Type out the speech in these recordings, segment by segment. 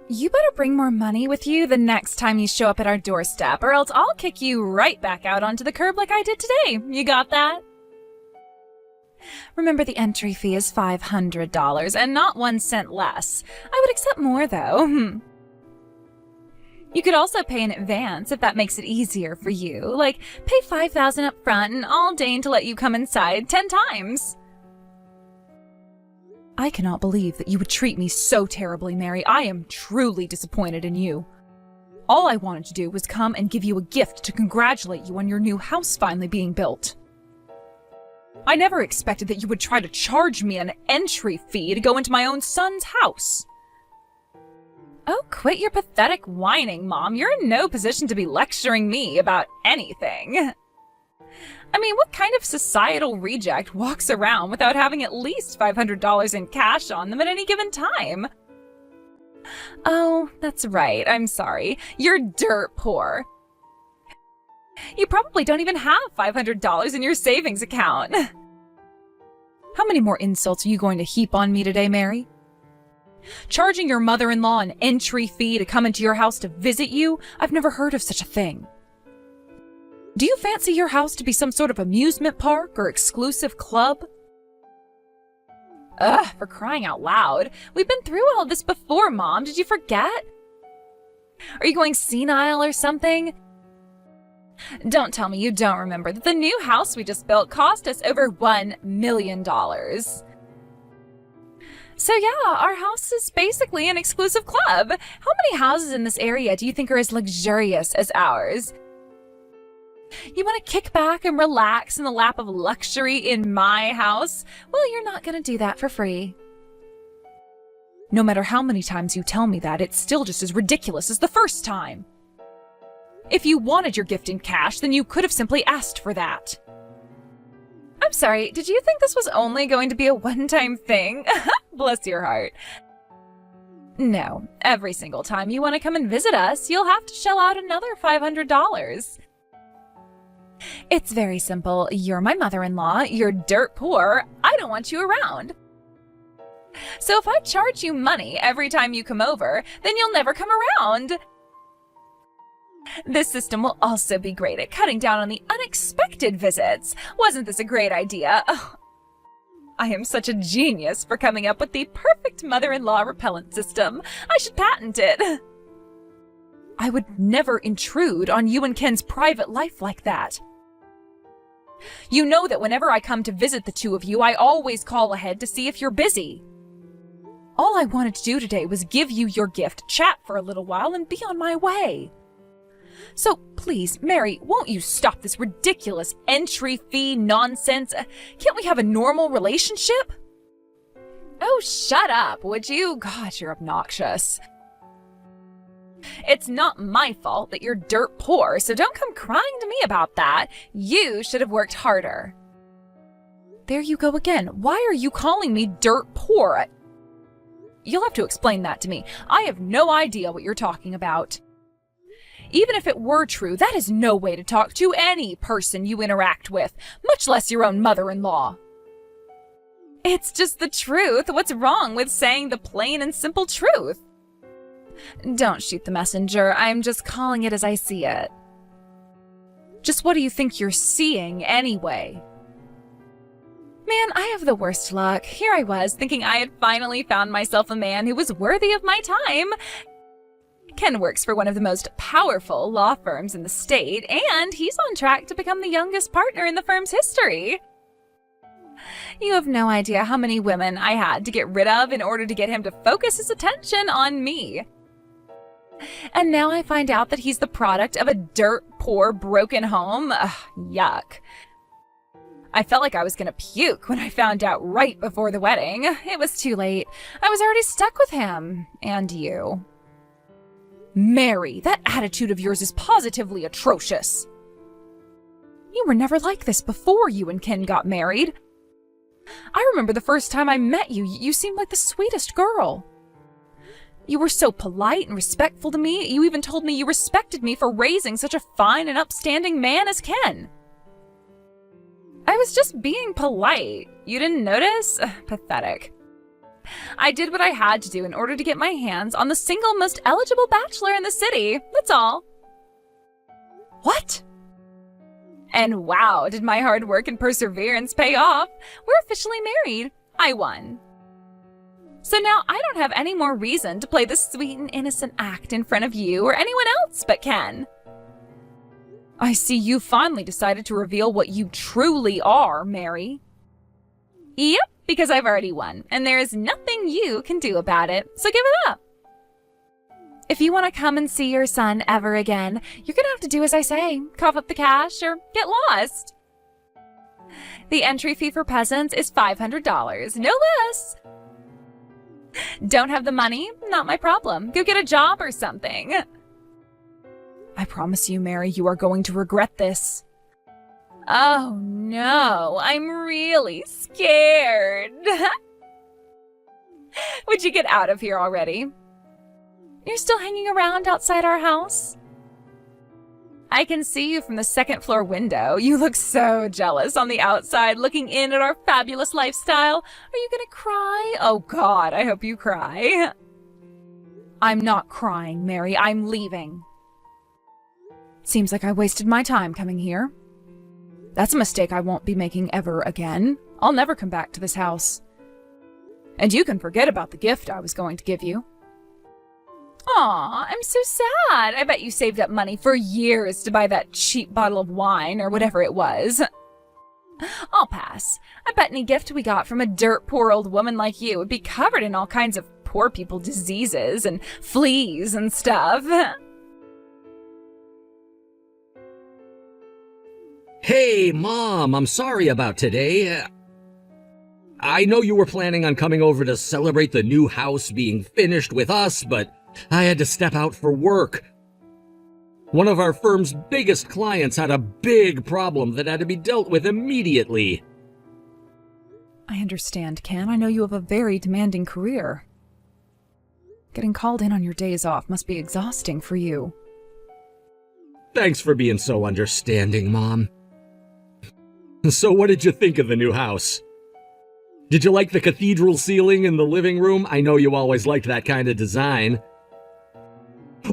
You better bring more money with you the next time you show up at our doorstep, or else I'll kick you right back out onto the curb like I did today. You got that? Remember, the entry fee is $500 and not 1 cent less. I would accept more, though. You could also pay in advance if that makes it easier for you. Like, pay $5,000 up front and I'll deign to let you come inside 10 times. I cannot believe that you would treat me so terribly, Mary. I am truly disappointed in you. All I wanted to do was come and give you a gift to congratulate you on your new house finally being built. I never expected that you would try to charge me an entry fee to go into my own son's house. Oh, quit your pathetic whining, Mom. You're in no position to be lecturing me about anything. I mean, what kind of societal reject walks around without having at least $500 in cash on them at any given time? Oh, that's right. I'm sorry. You're dirt poor. You probably don't even have $500 in your savings account. How many more insults are you going to heap on me today, Mary? Charging your mother-in-law an entry fee to come into your house to visit you? I've never heard of such a thing. Do you fancy your house to be some sort of amusement park or exclusive club? Ugh, for crying out loud. We've been through all this before, Mom. Did you forget? Are you going senile or something? Don't tell me you don't remember that the new house we just built cost us over $1 million. So yeah, our house is basically an exclusive club. How many houses in this area do you think are as luxurious as ours? You want to kick back and relax in the lap of luxury in my house? Well, you're not going to do that for free. No matter how many times you tell me that, it's still just as ridiculous as the first time. If you wanted your gift in cash, then you could have simply asked for that. I'm sorry, did you think this was only going to be a one-time thing? Bless your heart. No, every single time you want to come and visit us, you'll have to shell out another $500. It's very simple. You're my mother-in-law, you're dirt poor, I don't want you around. So if I charge you money every time you come over, then you'll never come around. This system will also be great at cutting down on the unexpected visits. Wasn't this a great idea? Oh, I am such a genius for coming up with the perfect mother-in-law repellent system. I should patent it. I would never intrude on you and Ken's private life like that. You know that whenever I come to visit the two of you, I always call ahead to see if you're busy. All I wanted to do today was give you your gift, chat for a little while, and be on my way. So please, Mary, won't you stop this ridiculous entry fee nonsense? Can't we have a normal relationship? Oh, shut up, would you? God, you're obnoxious. It's not my fault that you're dirt poor, so don't come crying to me about that. You should have worked harder. There you go again. Why are you calling me dirt poor? You'll have to explain that to me. I have no idea what you're talking about. Even if it were true, that is no way to talk to any person you interact with, much less your own mother-in-law. It's just the truth. What's wrong with saying the plain and simple truth? Don't shoot the messenger. I'm just calling it as I see it. Just what do you think you're seeing anyway? Man, I have the worst luck. Here I was, thinking I had finally found myself a man who was worthy of my time. Ken works for one of the most powerful law firms in the state, and he's on track to become the youngest partner in the firm's history. You have no idea how many women I had to get rid of in order to get him to focus his attention on me. And now I find out that he's the product of a dirt poor, broken home. Ugh, yuck. I felt like I was gonna puke when I found out right before the wedding. It was too late. I was already stuck with him. And you. Mary, that attitude of yours is positively atrocious. You were never like this before you and Ken got married. I remember the first time I met you, you seemed like the sweetest girl. You were so polite and respectful to me, you even told me you respected me for raising such a fine and upstanding man as Ken. I was just being polite. You didn't notice? Pathetic. I did what I had to do in order to get my hands on the single most eligible bachelor in the city. That's all. What? And wow, did my hard work and perseverance pay off. We're officially married. I won. So now I don't have any more reason to play this sweet and innocent act in front of you or anyone else but Ken. I see you finally decided to reveal what you truly are, Mary. Yep, because I've already won, and there is nothing you can do about it, so give it up. If you want to come and see your son ever again, you're going to have to do as I say, cough up the cash or get lost. The entry fee for peasants is $500, no less. Don't have the money? Not my problem. Go get a job or something. I promise you, Mary, you are going to regret this. Oh no, I'm really scared. Would you get out of here already? You're still hanging around outside our house? I can see you from the second floor window. You look so jealous on the outside, looking in at our fabulous lifestyle. Are you gonna cry? Oh God, I hope you cry. I'm not crying, Mary. I'm leaving. Seems like I wasted my time coming here. That's a mistake I won't be making ever again. I'll never come back to this house. And you can forget about the gift I was going to give you. Aw, I'm so sad. I bet you saved up money for years to buy that cheap bottle of wine or whatever it was. I'll pass. I bet any gift we got from a dirt poor old woman like you would be covered in all kinds of poor people diseases and fleas and stuff. Hey, Mom, I'm sorry about today. I know you were planning on coming over to celebrate the new house being finished with us, but I had to step out for work. One of our firm's biggest clients had a big problem that had to be dealt with immediately. I understand, Ken. I know you have a very demanding career. Getting called in on your days off must be exhausting for you. Thanks for being so understanding, Mom. So what did you think of the new house? Did you like the cathedral ceiling in the living room? I know you always liked that kind of design.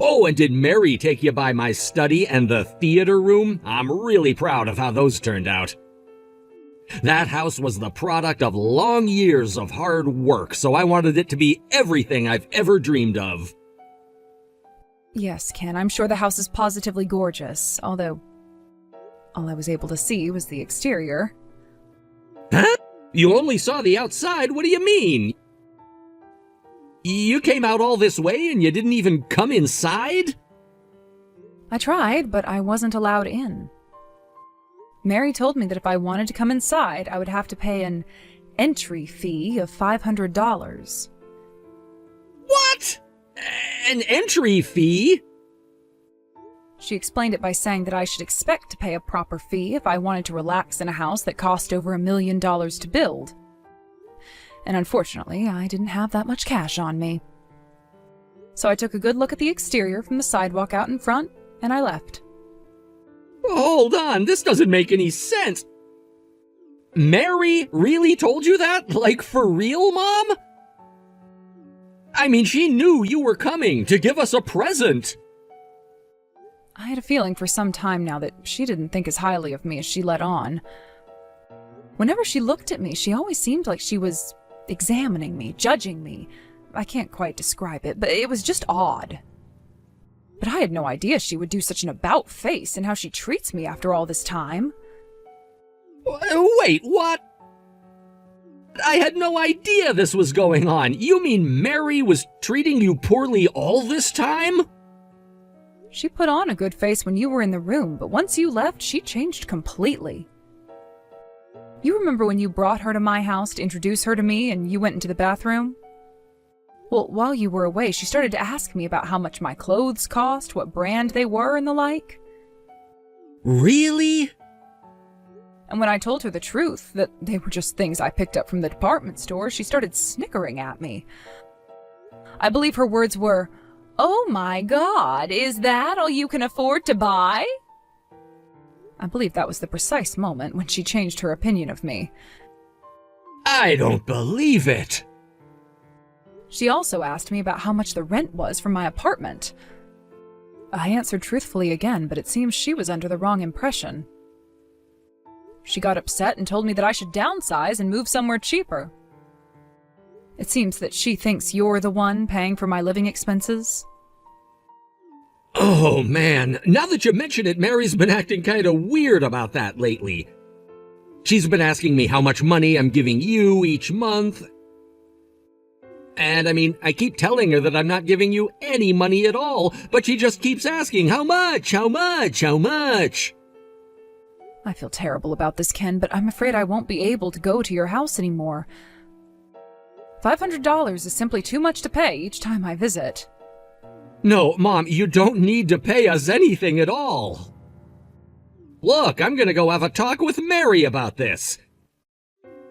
Oh, and did Mary take you by my study and the theater room? I'm really proud of how those turned out. That house was the product of long years of hard work, so I wanted it to be everything I've ever dreamed of. Yes, Ken, I'm sure the house is positively gorgeous, although all I was able to see was the exterior. Huh? You only saw the outside? What do you mean? You came out all this way and you didn't even come inside? I tried, but I wasn't allowed in. Mary told me that if I wanted to come inside, I would have to pay an entry fee of $500. What? An entry fee? She explained it by saying that I should expect to pay a proper fee if I wanted to relax in a house that cost over $1 million to build. And unfortunately, I didn't have that much cash on me. So I took a good look at the exterior from the sidewalk out in front, and I left. Hold on, this doesn't make any sense. Mary really told you that? Like, for real, Mom? I mean, she knew you were coming to give us a present. I had a feeling for some time now that she didn't think as highly of me as she let on. Whenever she looked at me, she always seemed like she was examining me, judging me. I can't quite describe it, but it was just odd. But I had no idea she would do such an about-face in how she treats me after all this time. Wait, what? I had no idea this was going on. You mean Mary was treating you poorly all this time? She put on a good face when you were in the room, but once you left, she changed completely. You remember when you brought her to my house to introduce her to me and you went into the bathroom? Well, while you were away, she started to ask me about how much my clothes cost, what brand they were, and the like. Really? And when I told her the truth, that they were just things I picked up from the department store, she started snickering at me. I believe her words were, "Oh my God, is that all you can afford to buy?" I believe that was the precise moment when she changed her opinion of me. I don't believe it. She also asked me about how much the rent was for my apartment. I answered truthfully again, but it seems she was under the wrong impression. She got upset and told me that I should downsize and move somewhere cheaper. It seems that she thinks you're the one paying for my living expenses. Oh man, now that you mention it, Mary's been acting kind of weird about that lately. She's been asking me how much money I'm giving you each month. And I mean, I keep telling her that I'm not giving you any money at all, but she just keeps asking, how much, how much, how much? I feel terrible about this, Ken, but I'm afraid I won't be able to go to your house anymore. $500 is simply too much to pay each time I visit. No, Mom, you don't need to pay us anything at all. Look, I'm gonna go have a talk with Mary about this.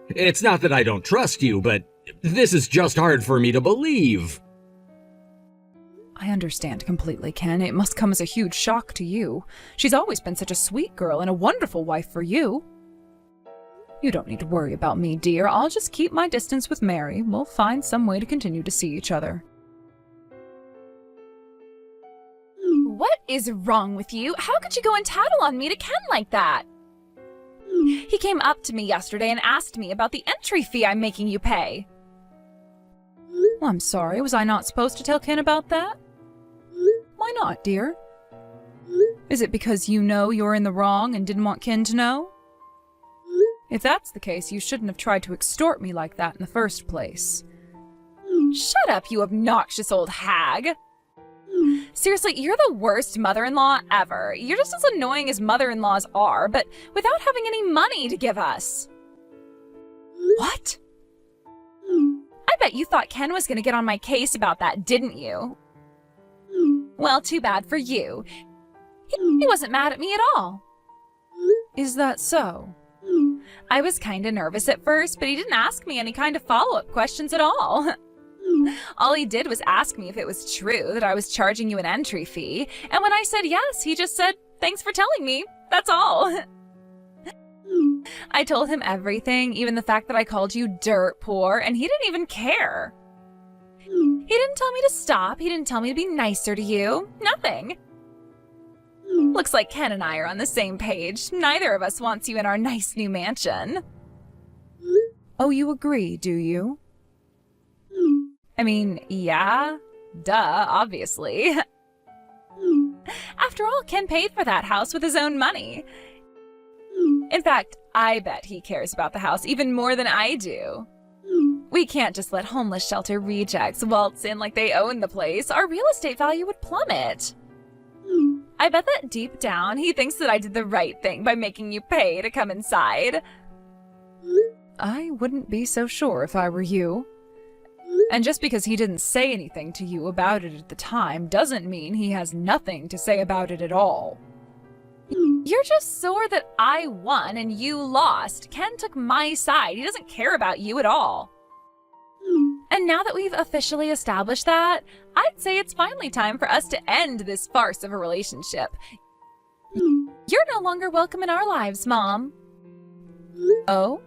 It's not that I don't trust you, but this is just hard for me to believe. I understand completely, Ken. It must come as a huge shock to you. She's always been such a sweet girl and a wonderful wife for you. You don't need to worry about me, dear. I'll just keep my distance with Mary. We'll find some way to continue to see each other. What is wrong with you? How could you go and tattle on me to Ken like that? He came up to me yesterday and asked me about the entry fee I'm making you pay. Well, I'm sorry. Was I not supposed to tell Ken about that? Why not, dear? Is it because you know you're in the wrong and didn't want Ken to know? If that's the case, you shouldn't have tried to extort me like that in the first place. Shut up, you obnoxious old hag. Seriously, you're the worst mother-in-law ever. You're just as annoying as mother-in-laws are, but without having any money to give us. What? I bet you thought Ken was going to get on my case about that, didn't you? Well, too bad for you. He wasn't mad at me at all. Is that so? I was kind of nervous at first, but he didn't ask me any kind of follow-up questions at all. All he did was ask me if it was true that I was charging you an entry fee, and when I said yes, he just said, "Thanks for telling me." That's all. I told him everything, even the fact that I called you dirt poor, and he didn't even care. He didn't tell me to stop. He didn't tell me to be nicer to you. Nothing. Looks like Ken and I are on the same page. Neither of us wants you in our nice new mansion. Oh, you agree, do you? I mean, yeah. Duh, obviously. After all, Ken paid for that house with his own money. In fact, I bet he cares about the house even more than I do. We can't just let homeless shelter rejects waltz in like they own the place. Our real estate value would plummet. I bet that deep down he thinks that I did the right thing by making you pay to come inside. I wouldn't be so sure if I were you. And just because he didn't say anything to you about it at the time doesn't mean he has nothing to say about it at all. You're just sore that I won and you lost. Ken took my side. He doesn't care about you at all. And now that we've officially established that, I'd say it's finally time for us to end this farce of a relationship. You're no longer welcome in our lives, Mom. Oh?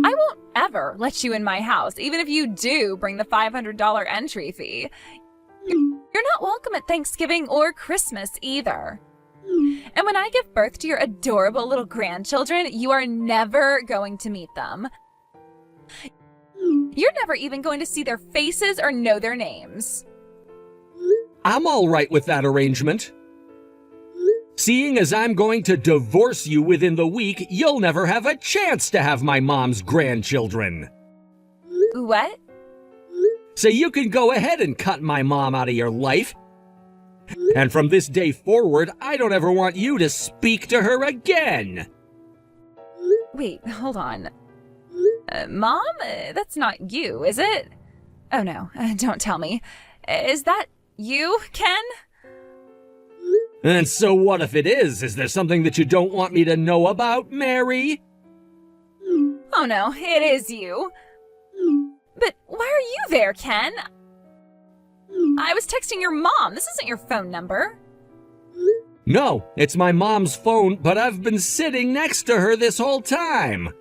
I won't ever let you in my house, even if you do bring the $500 entry fee. You're not welcome at Thanksgiving or Christmas either. And when I give birth to your adorable little grandchildren, you are never going to meet them. You're never even going to see their faces or know their names. I'm all right with that arrangement. Seeing as I'm going to divorce you within the week, you'll never have a chance to have my mom's grandchildren. What? So you can go ahead and cut my mom out of your life. And from this day forward, I don't ever want you to speak to her again. Wait, hold on. Mom? That's not you, is it? Oh no, don't tell me. Is that you, Ken? And so what if it is? Is there something that you don't want me to know about, Mary? Oh no, it is you. But why are you there, Ken? I was texting your mom. This isn't your phone number. No, it's my mom's phone, but I've been sitting next to her this whole time.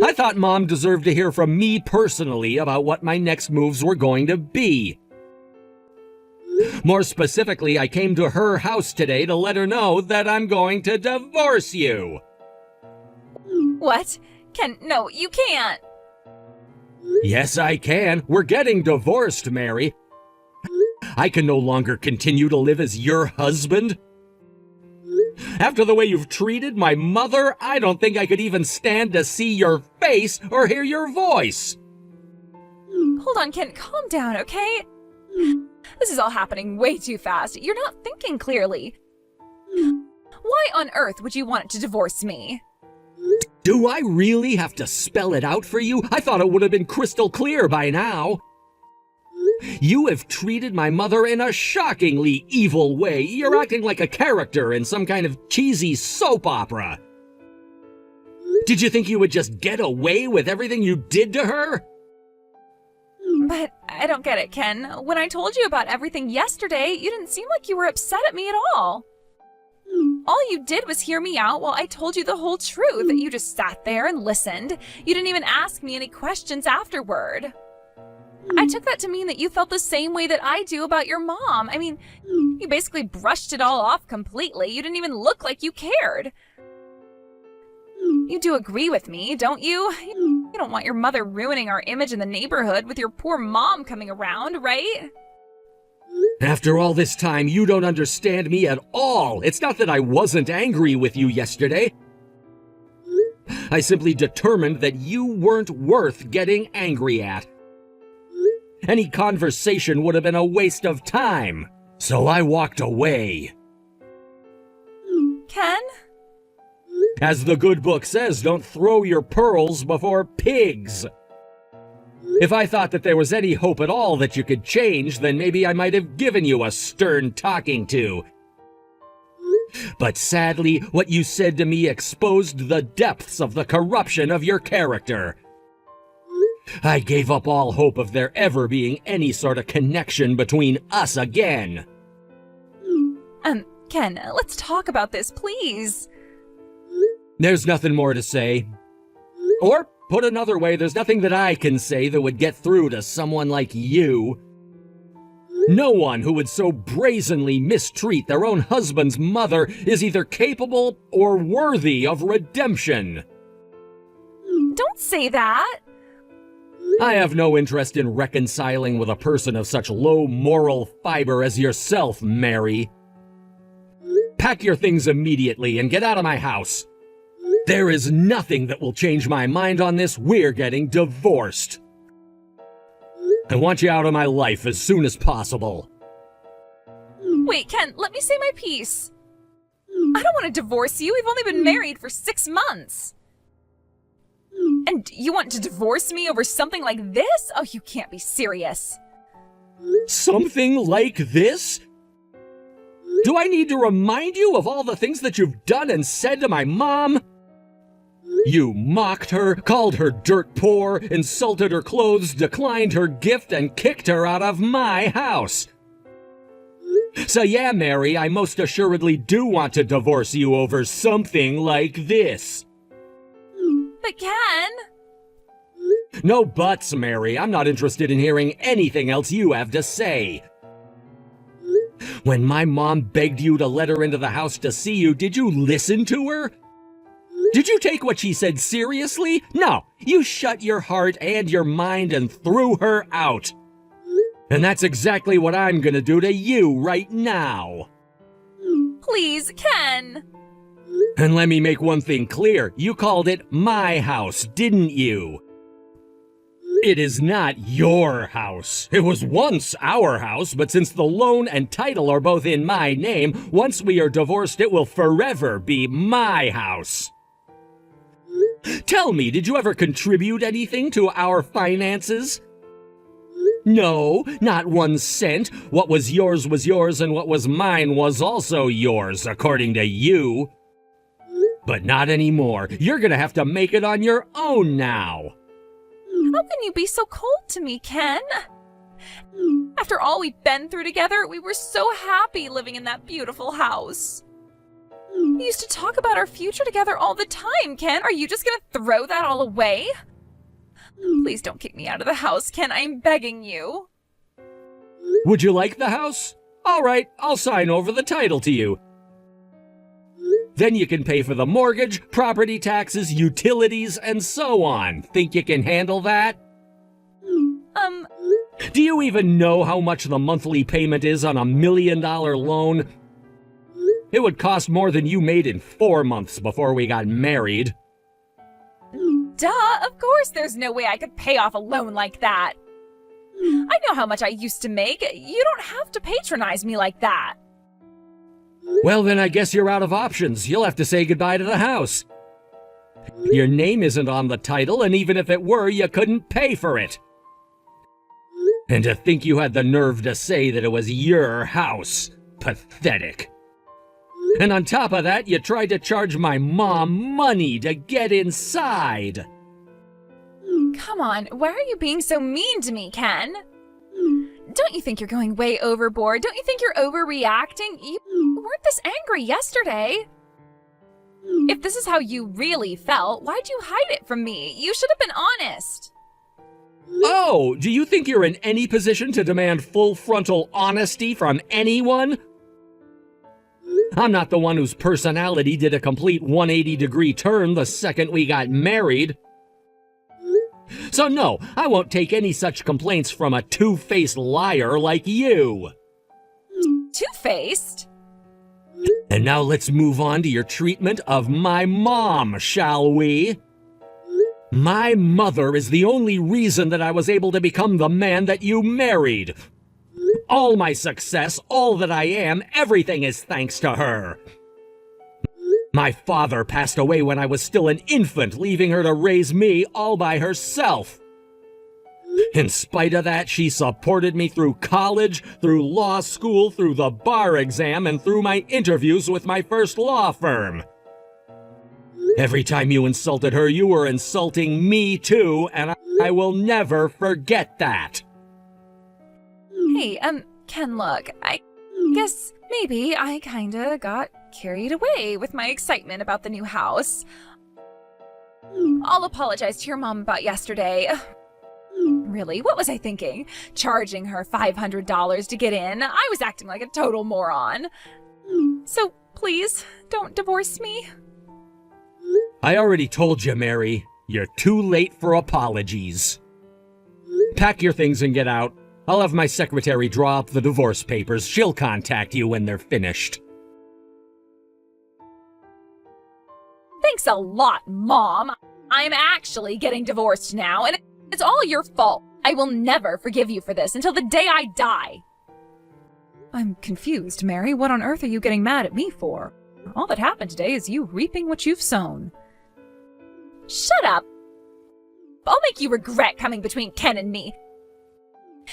I thought Mom deserved to hear from me personally about what my next moves were going to be. More specifically, I came to her house today to let her know that I'm going to divorce you. What? Ken, no, you can't. Yes, I can. We're getting divorced, Mary. I can no longer continue to live as your husband. After the way you've treated my mother, I don't think I could even stand to see your face or hear your voice. Hold on, Ken, calm down, okay? This is all happening way too fast. You're not thinking clearly. Why on earth would you want to divorce me? Do I really have to spell it out for you? I thought it would have been crystal clear by now. You have treated my mother in a shockingly evil way. You're acting like a character in some kind of cheesy soap opera. Did you think you would just get away with everything you did to her? But I don't get it, Ken. When I told you about everything yesterday, you didn't seem like you were upset at me at all. All you did was hear me out while I told you the whole truth. You just sat there and listened. You didn't even ask me any questions afterward. I took that to mean that you felt the same way that I do about your mom. I mean, you basically brushed it all off completely. You didn't even look like you cared. You do agree with me, don't you? You don't want your mother ruining our image in the neighborhood with your poor mom coming around, right? After all this time, you don't understand me at all. It's not that I wasn't angry with you yesterday. I simply determined that you weren't worth getting angry at. Any conversation would have been a waste of time, so I walked away. Ken? As the good book says, don't throw your pearls before pigs. If I thought that there was any hope at all that you could change, then maybe I might have given you a stern talking to. But sadly, what you said to me exposed the depths of the corruption of your character. I gave up all hope of there ever being any sort of connection between us again. Ken, let's talk about this, please. There's nothing more to say. Or, put another way, there's nothing that I can say that would get through to someone like you. No one who would so brazenly mistreat their own husband's mother is either capable or worthy of redemption. Don't say that. I have no interest in reconciling with a person of such low moral fiber as yourself, Mary. Pack your things immediately and get out of my house. There is nothing that will change my mind on this. We're getting divorced. I want you out of my life as soon as possible. Wait, Ken, let me say my piece. I don't want to divorce you. We've only been married for 6 months. And you want to divorce me over something like this? Oh, you can't be serious. Something like this? Do I need to remind you of all the things that you've done and said to my mom? You mocked her, called her dirt poor, insulted her clothes, declined her gift, and kicked her out of my house. So yeah, Mary, I most assuredly do want to divorce you over something like this. But Ken... No buts, Mary. I'm not interested in hearing anything else you have to say. When my mom begged you to let her into the house to see you, did you listen to her? Did you take what she said seriously? No, you shut your heart and your mind and threw her out. And that's exactly what I'm gonna do to you right now. Please, Ken. And let me make one thing clear. You called it my house, didn't you? It is not your house. It was once our house, but since the loan and title are both in my name, once we are divorced, it will forever be my house. Tell me, did you ever contribute anything to our finances? No, not 1 cent. What was yours, and what was mine was also yours, according to you. But not anymore. You're gonna have to make it on your own now. How can you be so cold to me, Ken? After all we've been through together, we were so happy living in that beautiful house. We used to talk about our future together all the time, Ken. Are you just gonna throw that all away? Please don't kick me out of the house, Ken. I'm begging you. Would you like the house? All right, I'll sign over the title to you. Then you can pay for the mortgage, property taxes, utilities, and so on. Think you can handle that? Do you even know how much the monthly payment is on $1 million loan? It would cost more than you made in 4 months before we got married. Duh, of course there's no way I could pay off a loan like that. I know how much I used to make. You don't have to patronize me like that. Well, then I guess you're out of options. You'll have to say goodbye to the house. Your name isn't on the title, and even if it were, you couldn't pay for it. And to think you had the nerve to say that it was your house. Pathetic. And on top of that, you tried to charge my mom money to get inside. Come on, why are you being so mean to me, Ken? Don't you think you're going way overboard? Don't you think you're overreacting? You weren't this angry yesterday. If this is how you really felt, why'd you hide it from me? You should have been honest. Oh, do you think you're in any position to demand full frontal honesty from anyone? I'm not the one whose personality did a complete 180-degree turn the second we got married. So no, I won't take any such complaints from a two-faced liar like you. Two-faced? And now let's move on to your treatment of my mom, shall we? My mother is the only reason that I was able to become the man that you married. All my success, all that I am, everything is thanks to her. My father passed away when I was still an infant, leaving her to raise me all by herself. In spite of that, she supported me through college, through law school, through the bar exam, and through my interviews with my first law firm. Every time you insulted her, you were insulting me too, and I will never forget that. Hey, Ken, look, I guess maybe I kinda got carried away with my excitement about the new house. I'll apologize to your mom about yesterday. Really, what was I thinking? Charging her $500 to get in? I was acting like a total moron. So please, don't divorce me. I already told you, Mary. You're too late for apologies. Pack your things and get out. I'll have my secretary draw up the divorce papers. She'll contact you when they're finished. Thanks a lot, Mom. I'm actually getting divorced now, and it's all your fault. I will never forgive you for this until the day I die. I'm confused, Mary. What on earth are you getting mad at me for? All that happened today is you reaping what you've sown. Shut up. I'll make you regret coming between Ken and me.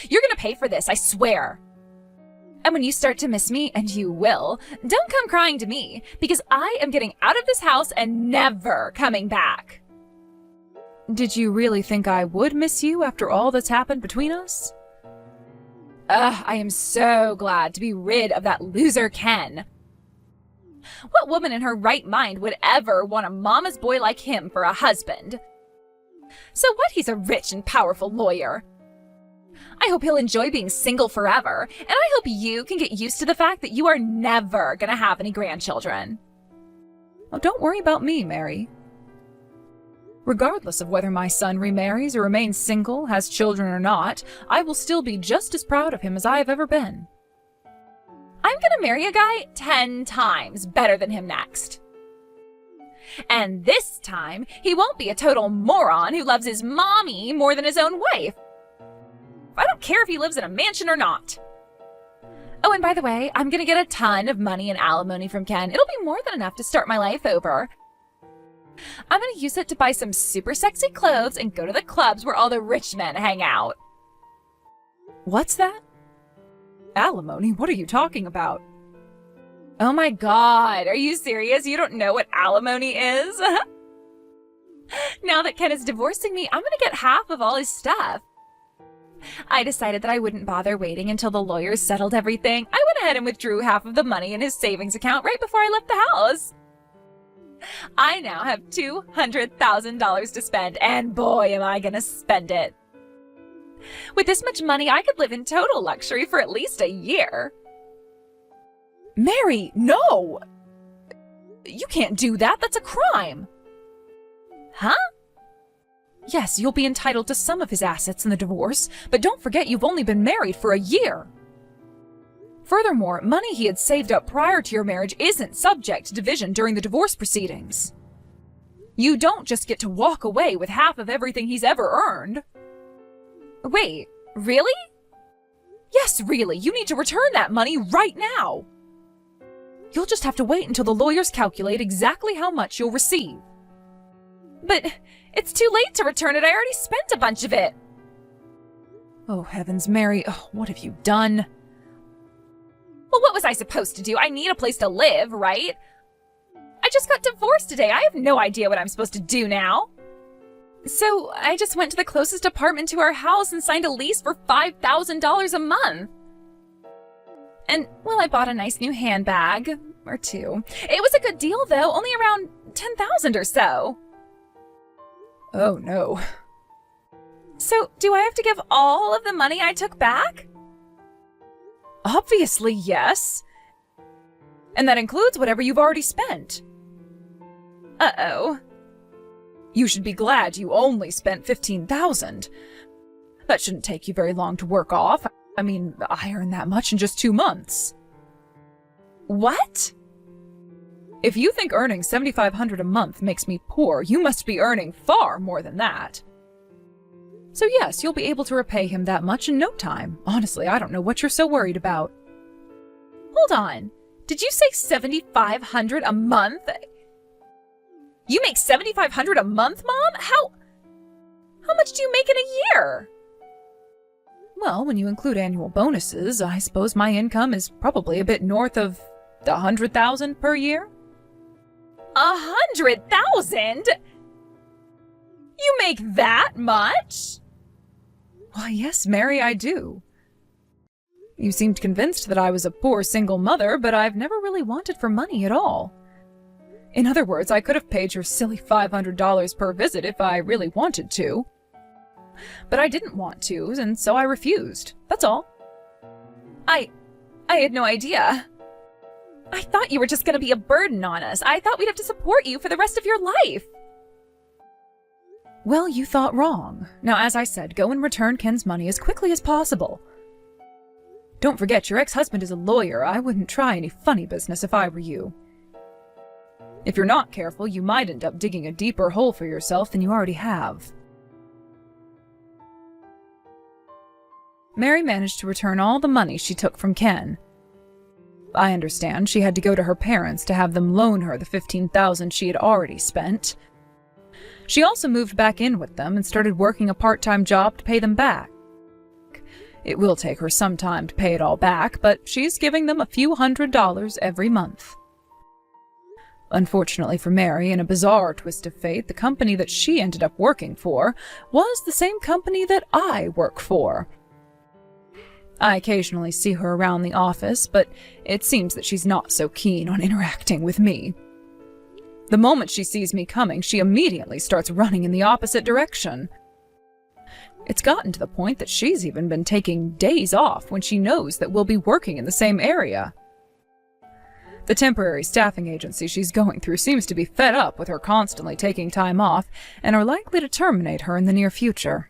You're gonna pay for this, I swear. And when you start to miss me, and you will, don't come crying to me, because I am getting out of this house and never coming back. Did you really think I would miss you after all that's happened between us? I am so glad to be rid of that loser Ken. What woman in her right mind would ever want a mama's boy like him for a husband? So what, he's a rich and powerful lawyer. I hope he'll enjoy being single forever, and I hope you can get used to the fact that you are never gonna have any grandchildren. Oh, don't worry about me, Mary. Regardless of whether my son remarries or remains single, has children or not, I will still be just as proud of him as I have ever been. I'm gonna marry a guy 10 times better than him next. And this time, he won't be a total moron who loves his mommy more than his own wife. I don't care if he lives in a mansion or not. Oh, and by the way, I'm gonna get a ton of money and alimony from Ken. It'll be more than enough to start my life over. I'm gonna use it to buy some super sexy clothes and go to the clubs where all the rich men hang out. What's that? Alimony? What are you talking about? Oh my god, are you serious? You don't know what alimony is? Now that Ken is divorcing me, I'm gonna get half of all his stuff. I decided that I wouldn't bother waiting until the lawyers settled everything. I went ahead and withdrew half of the money in his savings account right before I left the house. I now have $200,000 to spend, and boy, am I gonna spend it. With this much money, I could live in total luxury for at least a year. Mary, no! You can't do that. That's a crime. Huh? Yes, you'll be entitled to some of his assets in the divorce, but don't forget you've only been married for a year. Furthermore, money he had saved up prior to your marriage isn't subject to division during the divorce proceedings. You don't just get to walk away with half of everything he's ever earned. Wait, really? Yes, really. You need to return that money right now. You'll just have to wait until the lawyers calculate exactly how much you'll receive. But it's too late to return it. I already spent a bunch of it. Oh, heavens, Mary. Oh, what have you done? Well, what was I supposed to do? I need a place to live, right? I just got divorced today. I have no idea what I'm supposed to do now. So I just went to the closest apartment to our house and signed a lease for $5,000 a month. And, well, I bought a nice new handbag, or two. It was a good deal, though, only around $10,000 or so. Oh, no. So, do I have to give all of the money I took back? Obviously, yes. And that includes whatever you've already spent. Uh-oh. You should be glad you only spent $15,000. That shouldn't take you very long to work off. I mean, I earned that much in just 2 months. What? If you think earning $7,500 a month makes me poor, you must be earning far more than that. So yes, you'll be able to repay him that much in no time. Honestly, I don't know what you're so worried about. Hold on. Did you say $7,500 a month? You make $7,500 a month, Mom? How much do you make in a year? Well, when you include annual bonuses, I suppose my income is probably a bit north of $100,000 per year. 100,000? You make that much? Why, yes, Mary, I do. You seemed convinced that I was a poor single mother, but I've never really wanted for money at all. In other words, I could have paid your silly $500 per visit if I really wanted to. But I didn't want to, and so I refused. That's all. I had no idea. I thought you were just going to be a burden on us. I thought we'd have to support you for the rest of your life. Well, you thought wrong. Now, as I said, go and return Ken's money as quickly as possible. Don't forget, your ex-husband is a lawyer. I wouldn't try any funny business if I were you. If you're not careful, you might end up digging a deeper hole for yourself than you already have. Mary managed to return all the money she took from Ken. I understand she had to go to her parents to have them loan her the $15,000 she had already spent. She also moved back in with them and started working a part-time job to pay them back. It will take her some time to pay it all back, but she's giving them a few $100s every month. Unfortunately for Mary, in a bizarre twist of fate, the company that she ended up working for was the same company that I work for. I occasionally see her around the office, but it seems that she's not so keen on interacting with me. The moment she sees me coming, she immediately starts running in the opposite direction. It's gotten to the point that she's even been taking days off when she knows that we'll be working in the same area. The temporary staffing agency she's going through seems to be fed up with her constantly taking time off and are likely to terminate her in the near future.